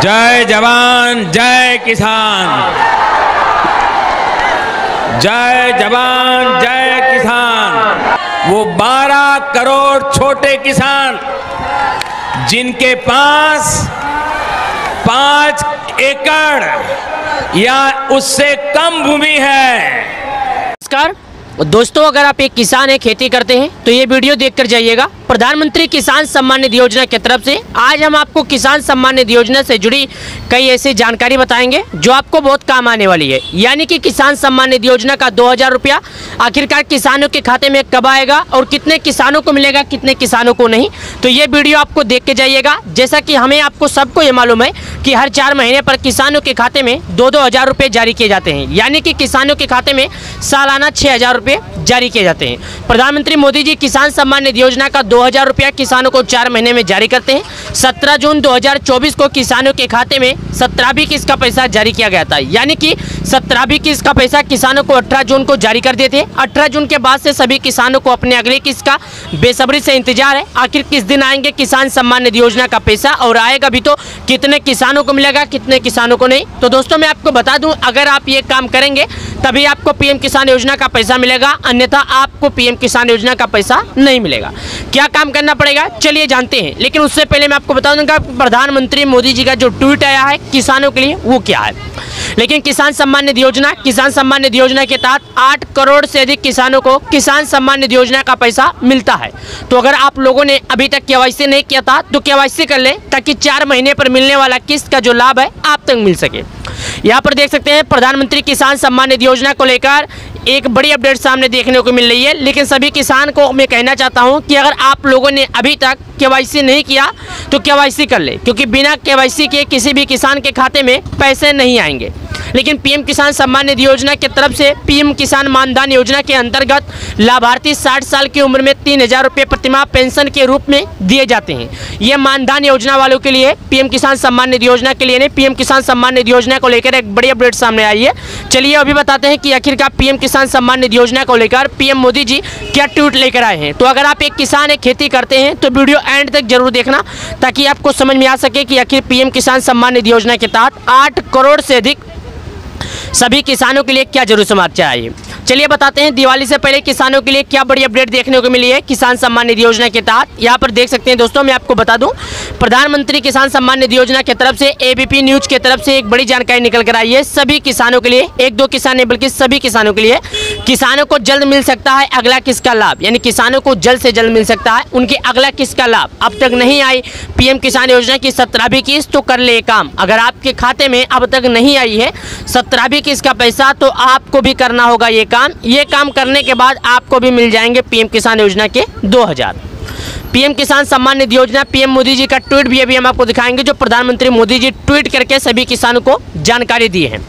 जय जवान जय किसान, जय जवान जय किसान। वो 12 करोड़ छोटे किसान जिनके पास 5 एकड़ या उससे कम भूमि है। नमस्कार दोस्तों, अगर आप एक किसान हैं, खेती करते हैं तो ये वीडियो देखकर जाइएगा। प्रधानमंत्री किसान सम्मान निधि योजना की तरफ से आज हम आपको किसान सम्मान निधि योजना से जुड़ी कई ऐसी जानकारी बताएंगे जो आपको बहुत काम आने वाली है। यानी कि किसान सम्मान निधि योजना का 2000 रुपया आखिरकार किसानों के खाते में कब आएगा और कितने किसानों को मिलेगा, कितने किसानों को नहीं। तो ये वीडियो आपको देख के जाइएगा। जैसा कि हमें आपको सबको ये मालूम है कि हर 4 महीने पर किसानों के खाते में 2-2 हज़ार रुपये जारी किए जाते हैं। यानी कि किसानों के खाते में सालाना 6000 रुपये जारी किए जाते हैं। प्रधानमंत्री मोदी जी किसान सम्मान निधि योजना का 2000 रुपया किसानों को 4 महीने में जारी करते हैं। 17 जून 2024 को किसानों के खाते में 17वीं किस्त का पैसा जारी किया गया था। यानी कि 17वीं किस्त का पैसा किसानों को 18 जून को जारी कर दिए थे। 18 जून के बाद से सभी किसानों को अपने अगली किस्त का बेसब्री से इंतजार है। आखिर किस दिन आएंगे किसान सम्मान निधि योजना का पैसा, और आएगा भी तो कितने किसानों को मिलेगा, कितने किसानों को नहीं। तो दोस्तों मैं आपको बता दूं, अगर आप ये काम करेंगे तभी आपको पीएम किसान योजना का पैसा मिलेगा, अन्यथा आपको पीएम किसान योजना का पैसा नहीं मिलेगा। क्या काम करना पड़ेगा चलिए जानते हैं। लेकिन उससे पहले मैं आपको बता दूंगा प्रधानमंत्री मोदी जी का जो ट्वीट आया है किसानों के लिए वो क्या है। लेकिन किसान सम्मान निधि योजना के तहत 8 करोड़ से अधिक किसानों को किसान सम्मान निधि योजना का पैसा मिलता है। तो अगर आप लोगों ने अभी तक केवाईसी नहीं किया था तो केवाईसी कर ले, ताकि 4 महीने पर मिलने वाला किस्त का जो लाभ है आप तक मिल सके। यहाँ पर देख सकते हैं प्रधानमंत्री किसान सम्मान निधि योजना को लेकर एक बड़ी अपडेट सामने देखने को मिल रही है। लेकिन सभी किसान को मैं कहना चाहता हूं कि अगर आप लोगों ने अभी तक केवाईसी नहीं किया तो केवाईसी कर ले, क्योंकि बिना केवाईसी के किसी भी किसान के खाते में पैसे नहीं आएंगे। लेकिन पीएम किसान सम्मान निधि योजना की तरफ से पीएम किसान मानधन योजना के अंतर्गत लाभार्थी 60 साल की उम्र में 3000 रुपये प्रतिमाह पेंशन के रूप में दिए जाते हैं। यह मानधन योजना वालों के लिए, पीएम किसान सम्मान निधि योजना के लिए नहीं, पीएम किसान सम्मान निधि योजना को लेकर एक बड़ी अपडेट सामने आई है। चलिए अभी बताते हैं कि आखिरकार पीएम किसान सम्मान निधि योजना को लेकर पीएम मोदी जी क्या ट्वीट लेकर आए हैं। तो अगर आप एक किसान है, खेती करते हैं तो वीडियो एंड तक जरूर देखना, ताकि आपको समझ में आ सके कि आखिर पीएम किसान सम्मान निधि योजना के तहत 8 करोड़ से अधिक सभी किसानों के लिए क्या जरूर समाचार चाहिए। चलिए बताते हैं दिवाली से पहले किसानों के लिए क्या बड़ी अपडेट देखने को मिली है किसान सम्मान निधि योजना के तहत। यहाँ पर देख सकते हैं दोस्तों, मैं आपको बता दूं प्रधानमंत्री किसान सम्मान निधि योजना की तरफ से एबीपी न्यूज की तरफ से एक बड़ी जानकारी निकल कर आई है। सभी किसानों के लिए, 1-2 किसान नहीं बल्कि सभी किसानों के लिए, किसानों को जल्द मिल सकता है अगला किस्त का लाभ। यानी किसानों को जल्द से जल्द मिल सकता है उनके अगला किस्त का लाभ। अब तक नहीं आई पीएम किसान योजना की 17वीं किस्त तो कर ले काम। अगर आपके खाते में अब तक नहीं आई है 17वीं किस्त का पैसा तो आपको भी करना होगा ये काम करने के बाद आपको भी मिल जाएंगे पीएम किसान योजना के 2000। पीएम किसान सम्मान निधि योजना, पीएम मोदी जी का ट्वीट भी अभी हम आपको दिखाएंगे, जो प्रधानमंत्री मोदी जी ट्वीट करके सभी किसानों को जानकारी दी है।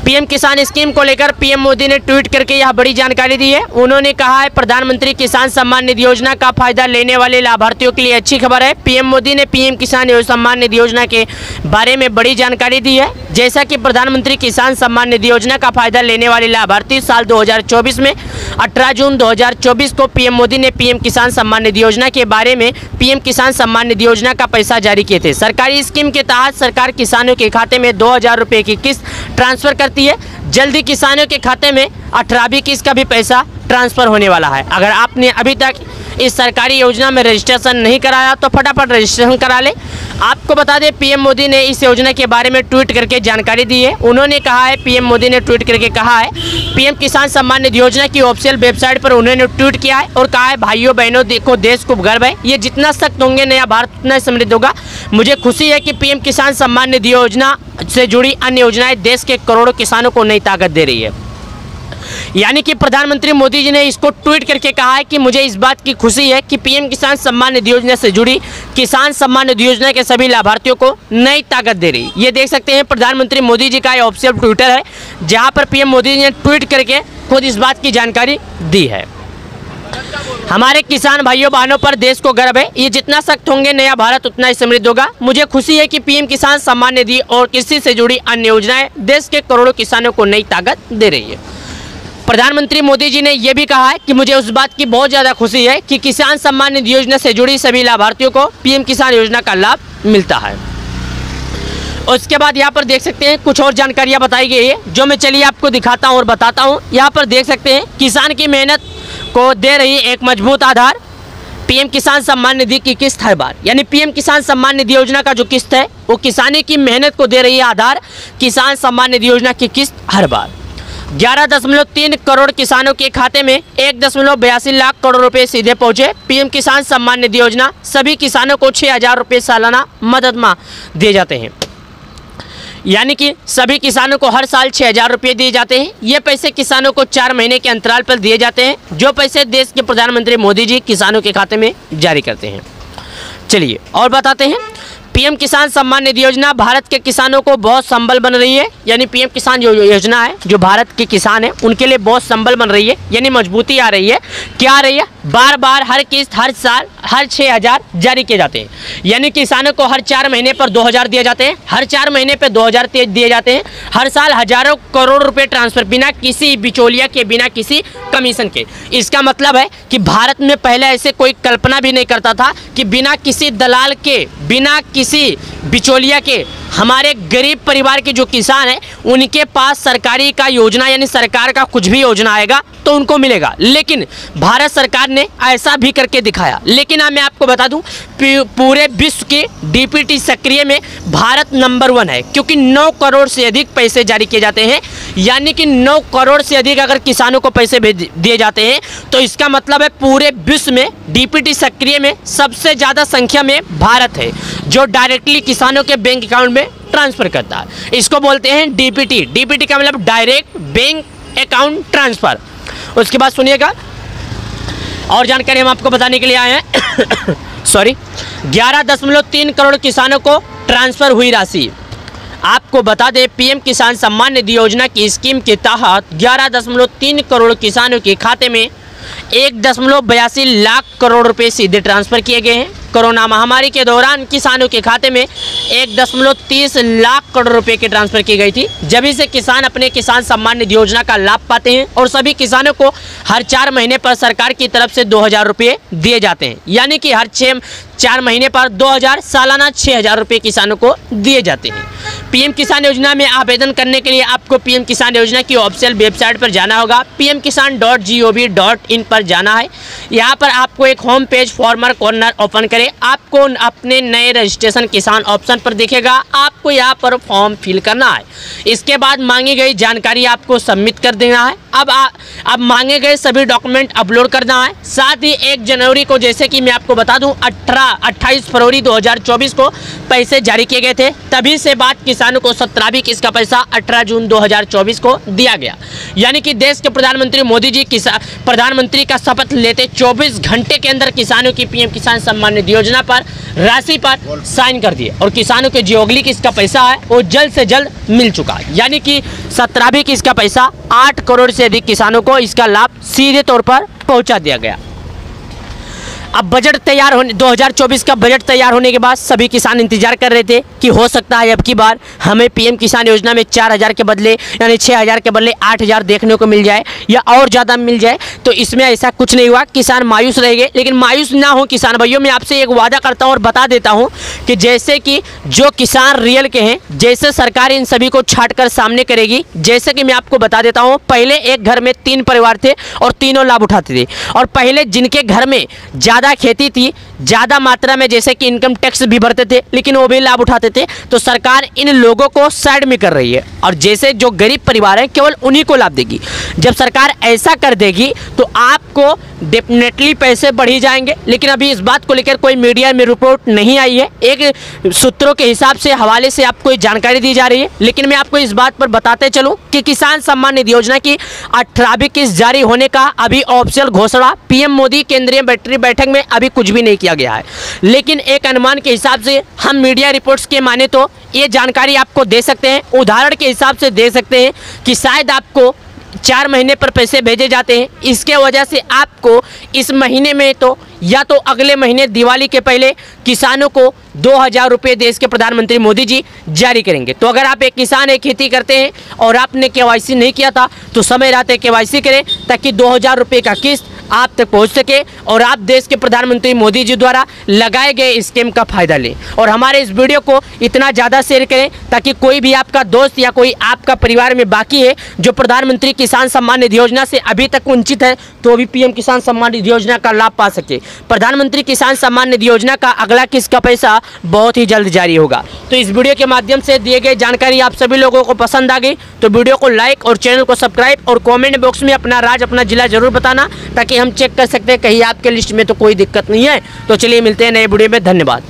पीएम किसान स्कीम को लेकर पीएम मोदी ने ट्वीट करके यह बड़ी जानकारी दी है। उन्होंने कहा है प्रधानमंत्री किसान सम्मान निधि योजना का फायदा लेने वाले लाभार्थियों के लिए अच्छी खबर है। पीएम मोदी ने पीएम किसान सम्मान निधि योजना के बारे में बड़ी जानकारी दी है। जैसा कि प्रधानमंत्री किसान सम्मान निधि योजना का फायदा लेने वाले लाभार्थी साल 2024 में 18 जून 2024 को पीएम मोदी ने पीएम किसान सम्मान निधि योजना के बारे में पीएम किसान सम्मान निधि योजना का पैसा जारी किए थे। सरकारी स्कीम के तहत सरकार किसानों के खाते में 2000 रुपये की किस्त ट्रांसफर करती है। जल्दी किसानों के खाते में 18वीं किस्त का भी पैसा ट्रांसफर होने वाला है। अगर आपने अभी तक इस सरकारी योजना में रजिस्ट्रेशन नहीं कराया तो फटाफट रजिस्ट्रेशन करा ले। आपको बता दें पीएम मोदी ने इस योजना के बारे में ट्वीट करके जानकारी दी है। उन्होंने कहा है, पीएम मोदी ने ट्वीट करके कहा है, पीएम किसान सम्मान निधि योजना की ऑफिशियल वेबसाइट पर उन्होंने ट्वीट किया है और कहा है, भाइयों बहनों देखो देश को गर्व है, ये जितना सख्त होंगे नया भारत उतना समृद्ध होगा। मुझे खुशी है कि पीएम किसान सम्मान निधि योजना से जुड़ी अन्य योजनाएं देश के करोड़ों किसानों को नई ताकत दे रही है। यानी कि प्रधानमंत्री मोदी जी ने इसको ट्वीट करके कहा है कि मुझे इस बात की खुशी है कि पीएम किसान सम्मान निधि योजना से जुड़ी किसान सम्मान निधि योजना के सभी लाभार्थियों को नई ताकत दे रही। ये देख सकते हैं प्रधानमंत्री मोदी जी का ऑफिशियल ट्विटर है, जहां पर पीएम मोदी जी ने ट्वीट करके खुद इस बात की जानकारी दी है। हमारे किसान भाइयों बहनों पर देश को गर्व है, ये जितना सख्त होंगे नया भारत उतना ही समृद्ध होगा। मुझे खुशी है कि पीएम किसान सम्मान निधि और कृषि से जुड़ी अन्य योजनाएं देश के करोड़ों किसानों को नई ताकत दे रही है। प्रधानमंत्री मोदी जी ने यह भी कहा है कि मुझे उस बात की बहुत ज़्यादा खुशी है कि किसान सम्मान निधि योजना से जुड़ी सभी लाभार्थियों को पीएम किसान योजना का लाभ मिलता है। उसके बाद यहाँ पर देख सकते हैं कुछ और जानकारियाँ बताई गई है, जो मैं चलिए आपको दिखाता हूँ और बताता हूँ। यहाँ पर देख सकते हैं किसान की मेहनत को दे रही एक मजबूत आधार, पीएम किसान सम्मान निधि की किस्त हर बार। यानी पीएम किसान सम्मान निधि योजना का जो किस्त है वो किसानी की मेहनत को दे रही है आधार, किसान सम्मान निधि योजना की किस्त हर बार। 11.3 करोड़ किसानों के खाते में 1.82 लाख करोड़ रुपए सीधे पहुंचे। पीएम किसान सम्मान निधि योजना सभी किसानों को 6,000 रुपये सालाना मदद माह दिए जाते हैं। यानी कि सभी किसानों को हर साल 6,000 रुपये दिए जाते हैं। ये पैसे किसानों को 4 महीने के अंतराल पर दिए जाते हैं, जो पैसे देश के प्रधानमंत्री मोदी जी किसानों के खाते में जारी करते हैं। चलिए और बताते हैं, पीएम किसान सम्मान निधि योजना भारत के किसानों को बहुत संबल बन रही है। यानी पीएम किसान जो योजना है, जो भारत के किसान हैं उनके लिए बहुत संबल बन रही है, यानी मजबूती आ रही है। क्या आ रही है? बार बार हर किस्त हर साल हर 6,000 जारी किए जाते हैं। यानी किसानों को हर 4 महीने पर 2,000 दिए जाते हैं, हर 4 महीने पर 2,000 दिए जाते हैं। हर साल हजारों करोड़ रुपए ट्रांसफर, बिना किसी बिचौलिया के, बिना किसी कमीशन के। इसका मतलब है कि भारत में पहले ऐसे कोई कल्पना भी नहीं करता था कि बिना किसी दलाल के, बिना किसी बिचौलिया के हमारे गरीब परिवार के जो किसान हैं उनके पास सरकारी का योजना, यानी सरकार का कुछ भी योजना आएगा तो उनको मिलेगा। लेकिन भारत सरकार ने ऐसा भी करके दिखाया। लेकिन मैं आपको बता दूं, पूरे विश्व के डीपीटी सक्रिय में भारत नंबर 1 है, क्योंकि 9 करोड़ से अधिक पैसे जारी किए जाते हैं। यानी कि 9 करोड़ से अधिक अगर किसानों को पैसे दिए जाते हैं तो इसका मतलब है पूरे विश्व में डीपीटी सक्रिय में सबसे ज़्यादा संख्या में भारत है, जो डायरेक्टली किसानों के बैंक अकाउंट में ट्रांसफर करता है। इसको बोलते हैं डीपीटी। डीपीटी का मतलब डायरेक्ट बैंक अकाउंट ट्रांसफर। उसके बाद सुनिएगा और जानकारी हम आपको बताने के लिए आए हैं। सॉरी, 11.3 करोड़ किसानों को ट्रांसफर हुई राशि। आपको बता दें, पीएम किसान सम्मान निधि योजना की स्कीम के तहत 11.3 करोड़ किसानों के खाते में 1.82 लाख करोड़ रुपए सीधे ट्रांसफर किए गए हैं। कोरोना महामारी के दौरान किसानों के खाते में 1.30 लाख करोड़ रुपए की ट्रांसफर की गई थी। जब से किसान अपने किसान सम्मान निधि योजना का लाभ पाते हैं और सभी किसानों को हर 4 महीने पर सरकार की तरफ से 2,000 रुपये दिए जाते हैं। यानी कि हर 4 महीने पर 2,000, सालाना 6,000 रुपये किसानों को दिए जाते हैं। पीएम किसान योजना में आवेदन करने के लिए आपको पीएम किसान योजना की ऑफिशियल वेबसाइट पर जाना होगा, pmkisan.gov.in पर जाना है। यहाँ पर आपको एक home page farmer corner open करें, आपको अपने नए रजिस्ट्रेशन किसान ऑप्शन पर दिखेगा। आपको यहाँ पर फॉर्म फिल करना है। इसके बाद मांगी गई जानकारी आपको सबमिट कर देना है। अब मांगे गए सभी डॉक्यूमेंट अपलोड करना है। साथ ही 1 जनवरी को, जैसे कि मैं आपको बता दूं, 28 फरवरी 2024 को पैसे जारी किए गए थे। तभी से बाद किसानों को 17वीं किस्त का पैसा 18 जून 2024 को दिया गया। यानी कि देश के प्रधानमंत्री मोदी जी प्रधानमंत्री का शपथ लेते 24 घंटे के अंदर किसानों की पीएम किसान सम्मान निधि योजना पर राशि पर साइन कर दिए और किसानों के जो अगली किस्त का पैसा है वो जल्द से जल्द मिल चुका। यानी कि 17वीं किस्त का पैसा 8 करोड़ से अधिक किसानों को इसका लाभ सीधे तौर पर पहुंचा दिया गया। अब बजट तैयार होने 2024 का बजट तैयार होने के बाद सभी किसान इंतजार कर रहे थे कि हो सकता है अब की बार हमें पीएम किसान योजना में 4,000 के बदले, यानी 6,000 के बदले 8,000 देखने को मिल जाए या और ज़्यादा मिल जाए। तो इसमें ऐसा कुछ नहीं हुआ, किसान मायूस रह गए। लेकिन मायूस ना हो किसान भाइयों, मैं आपसे एक वादा करता हूँ और बता देता हूँ कि जैसे कि जो किसान रियल के हैं, जैसे सरकार इन सभी को छाट कर सामने करेगी। जैसे कि मैं आपको बता देता हूँ, पहले एक घर में 3 परिवार थे और तीनों लाभ उठाते थे। और पहले जिनके घर में ज़्यादा खेती थी, ज़्यादा मात्रा में जैसे कि इनकम टैक्स भी भरते थे, लेकिन वो भी लाभ उठाते थे, तो सरकार इन लोगों को साइड में कर रही है और जैसे जो गरीब परिवार हैं केवल उन्हीं को लाभ देगी। जब सरकार ऐसा कर देगी तो आपको डेफिनेटली पैसे बढ़ ही जाएंगे। लेकिन अभी इस बात को लेकर कोई मीडिया में रिपोर्ट नहीं आई है। एक सूत्रों के हिसाब से, हवाले से आपको एक जानकारी दी जा रही है। लेकिन मैं आपको इस बात पर बताते चलूं कि किसान सम्मान निधि योजना की 18वीं किस्त जारी होने का अभी ऑफिशियल घोषणा पीएम मोदी केंद्रीय बैठक में अभी कुछ भी नहीं किया गया है। लेकिन एक अनुमान के हिसाब से हम मीडिया रिपोर्ट्स के माने तो ये जानकारी आपको दे सकते हैं, उदाहरण के हिसाब से दे सकते हैं कि शायद आपको 4 महीने पर पैसे भेजे जाते हैं। इसके वजह से आपको इस महीने में तो या तो अगले महीने दिवाली के पहले किसानों को 2,000 रुपये देश के प्रधानमंत्री मोदी जी जारी करेंगे। तो अगर आप एक किसान एक खेती करते हैं और आपने केवाईसी नहीं किया था तो समय रहते केवाईसी करें, ताकि 2,000 रुपये का किस्त आप तक पहुंच सके और आप देश के प्रधानमंत्री मोदी जी द्वारा लगाए गए स्कीम का फायदा लें। और हमारे इस वीडियो को इतना ज़्यादा शेयर करें ताकि कोई भी आपका दोस्त या कोई आपका परिवार में बाकी है जो प्रधानमंत्री किसान सम्मान निधि योजना से अभी तक वंचित है, तो भी पीएम किसान सम्मान निधि योजना का लाभ पा सके। प्रधानमंत्री किसान सम्मान निधि योजना का अगला किस्त का पैसा बहुत ही जल्द जारी होगा। तो इस वीडियो के माध्यम से दिए गए जानकारी आप सभी लोगों को पसंद आ गई तो वीडियो को लाइक और चैनल को सब्सक्राइब और कमेंट बॉक्स में अपना राज्य अपना जिला जरूर बताना ताकि हम चेक कर सकते हैं कहीं आपके लिस्ट में तो कोई दिक्कत नहीं है। तो चलिए मिलते हैं नए वीडियो में, धन्यवाद।